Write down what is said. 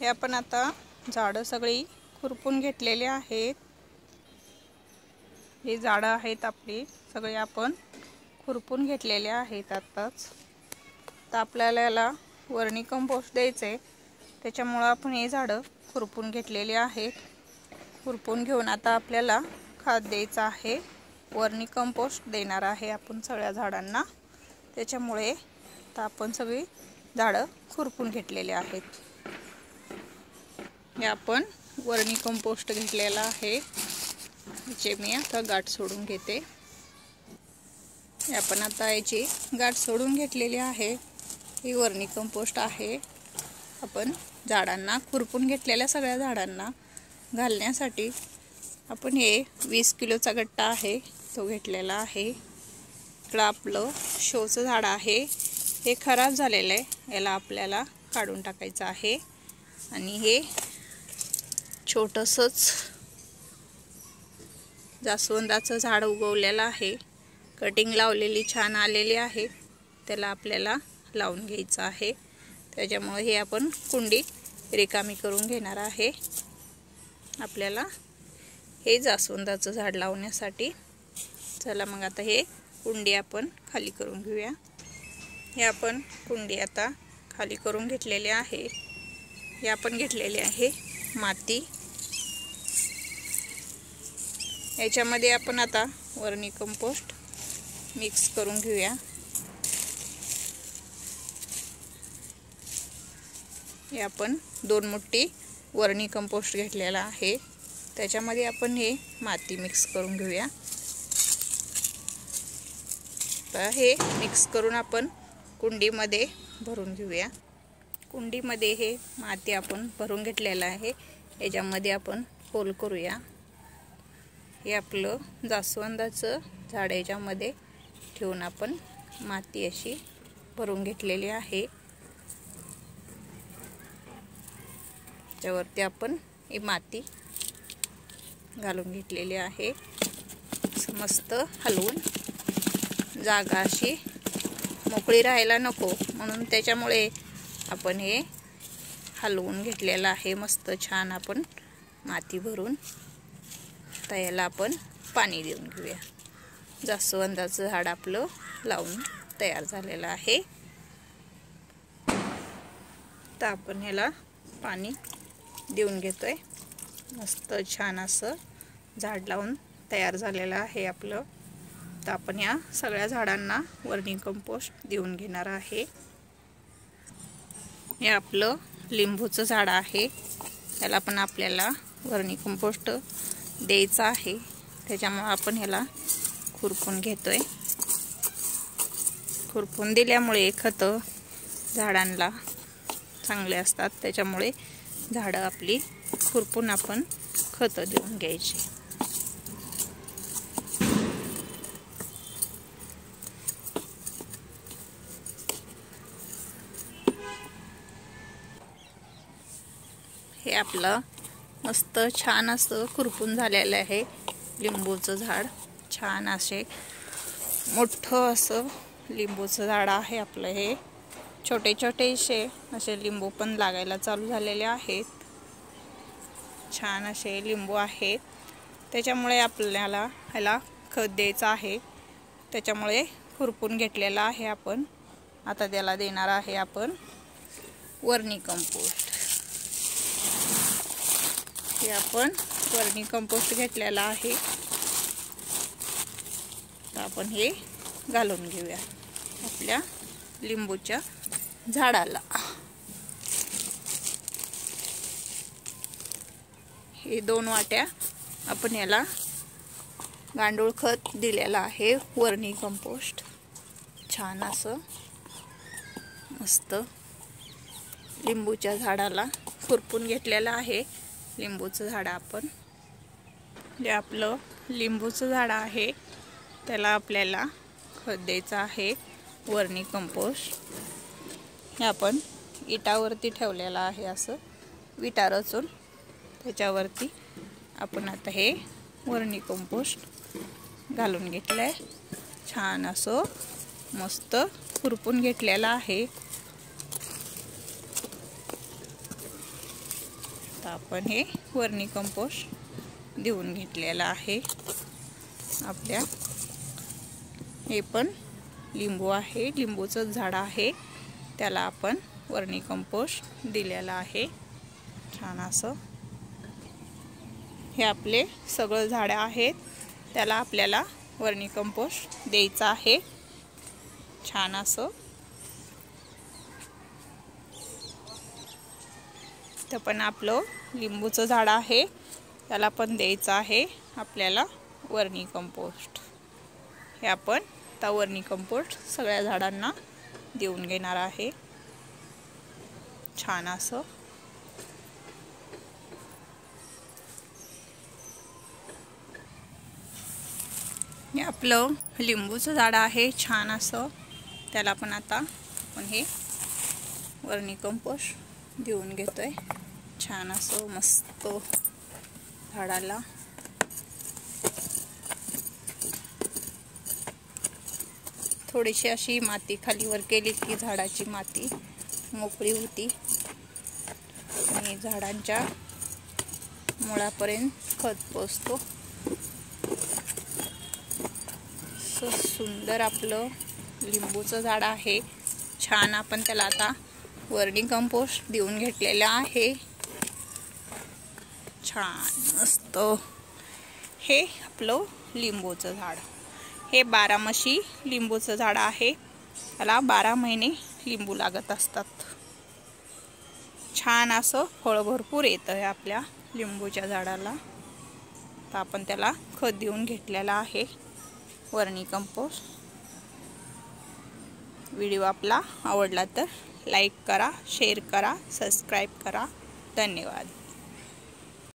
हे आपण आता झाडं सगळी खुरपून घेतलेली आहेत। हे झाडं आहेत आपली सगळे आपण खुरपून घेतलेले आहेत आताच। तर आपल्याला याला वर्मी कंपोस्ट द्यायचे, त्याच्यामुळे आपण हे झाडं खुरपून घेतलेले आहेत। खुरपून घेऊन आता आपल्याला खत द्यायचं आहे, वर्मी कंपोस्ट देणार आहे आपण सगळ्या झाडांना। त्याच्यामुळे आता आपण सगळी झाडं खुरपून घेतलेले आहेत। हे आपण वर्मी कंपोस्ट घेतलेला आहे, जे मी आता गाठ सोडून घेते। आपण आता याची गाठ सोडून घेतलेली आहे। ही वर्मी कंपोस्ट आहे, आपण झाडांना खुरपून घेतलेल्या सगळ्या झाडांना घालण्यासाठी आपण हे 20 किलोचा गट्टा आहे तो घेतलेला आहे। इकडं आपलं शोचं झाड आहे, हे खराब झालेलं आहे, याला आपल्याला काढून टाकायचं आहे। आणि हे छोटंसंच जास्वंदाचं झाड उगवलेलं आहे, कटिंग लावलेली छान आलेली आहे, त्याला आपल्याला लावून घ्यायचं आहे। त्याच्यामुळे हे आपण कुंडी रिकामी करून घेणार आहे आपल्याला हे जास्वंदाचं झाड लावण्यासाठी। चला मग आता हे कुंडी आपण खाली करून घेऊया। हे आपण कुंडी आता खाली करून घेतलेली आहे। हे आपण घेतलेले आहे माती, याच्यामध्ये आपण आता वर्मी कंपोस्ट मिक्स करून घेऊया। हे आपण 2 मुट्ठी वर्मी कंपोस्ट घेतलेला आहे, त्याच्यामध्ये आपण हे माती मिक्स करून घेऊया। तर हे मिक्स करून आपण कुंडीमध्ये भरून घेऊया। कुंडीमध्ये हे माती आपण भरून घेतलेलं आहे, याच्यामध्ये आपण होल करूया। हे आपलं जास्वंदाचं झाड याच्यामध्ये ठेवून आपण माती अशी भरून घेतलेली आहे। त्यावरती आपण ही माती घालून घेतलेली आहे। मस्त हलवून, जागा अशी मोकळी राहायला नको म्हणून त्याच्यामुळे आपण हे हलवून घेतलेलं आहे। मस्त छान आपण माती भरून तर याला आपण पाणी देऊन घेऊया। जास्वंदाचं झाड आपलं लावून तयार झालेलं आहे। तर आपण याला पाणी देऊन घेतोय। मस्त छान असं झाड लावून तयार झालेलं आहे आपलं। तर आपण या सगळ्या झाडांना वर्मी कंपोस्ट देऊन घेणार आहे। हे आपलं लिंबूचं झाड आहे, त्याला पण आपल्याला वर्मी कंपोस्ट द्यायचं आहे, त्याच्यामुळे आपण ह्याला खुरपून घेतोय। खुरपून दिल्यामुळे खत झाडांना चांगले असतात, त्याच्यामुळे झाडं आपली खुरपून आपण खत देऊन घ्यायची। हे आपलं मस्त छान असं खुरपून झालेलं आहे लिंबूचं झाड। छान असे मोठं असं लिंबूचं झाड आहे आपलं। हे छोटे छोटेसे असे लिंबू पण लागायला चालू झालेले आहेत। छान असे लिंबू आहेत, त्याच्यामुळे आपल्याला ह्याला खत द्यायचं आहे, त्याच्यामुळे खुरपून घेतलेला आहे आपण। आता त्याला देणार आहे आपण वर्मी कंपोस्ट। हे आपण वर्मी कंपोस्ट घेतलेला आहे, तर आपण हे घालून घेऊया आपल्या लिंबूच्या झाडाला। हे 2 वाट्या आपण याला गांडूळ खत दिलेलं आहे, वर्मी कंपोस्ट। छान असं मस्त लिंबूच्या झाडाला खुरपून घेतलेलं आहे लिंबूचं झाड आपण। जे आपलं लिंबूचं झाड आहे त्याला आपल्याला खत द्यायचं आहे वर्मी कंपोस्ट। हे आपण इटावरती ठेवलेलं आहे, असं विटा रचून त्याच्यावरती आपण आता हे वर्मी कंपोस्ट घालून घेतलंय। छान असं मस्त खुरपून घेतलेलं आहे। तर आपण हे वर्मी कंपोस्ट देऊन घेतलेलं आहे आपल्या. हे पण लिंबू आहे, लिंबूचं झाड आहे, त्याला आपण वर्मी कंपोस्ट दिलेलं आहे. छान असं हे आपले सगळं झाडं आहेत, त्याला आपल्याला वर्मी कंपोस्ट द्यायचं आहे. छान असं तर पण आपलं लिंबूचं झाड आहे, त्याला पण द्यायचं आहे आपल्याला वर्मी कंपोस्ट. हे आपण आता वर्मी कंपोस्ट सगळ्या झाडांना देऊन घेणार आहे. छान असं हे आपलं लिंबूचं झाड आहे. छान असं त्याला पण आता आपण हे वर्मी कंपोस्ट देऊन घेतोय. छान असं मस्त झाडाला थोडीशी अशी माती खालीवर केली की झाडाची माती मोकळी होती आणि झाडांच्या मुळापर्यंत खत पोचतो. सुंदर आपलं लिंबूचं झाड आहे. छान आपण त्याला आता वर्मी कंपोस्ट देऊन घेतलेलं आहे. छान मस्त हे आपलं लिंबूचं झाड. हे 12माशी लिंबूचं झाड आहे, त्याला 12 महिने लिंबू लागत असतात. छान असं फळ भरपूर येतं आहे आपल्या लिंबूच्या झाडाला. तर आपण त्याला खत देऊन घेतलेलं आहे वर्मी कंपोस्ट. व्हिडिओ आपला आवडला तर लाईक करा, शेअर करा, सबस्क्राईब करा. धन्यवाद.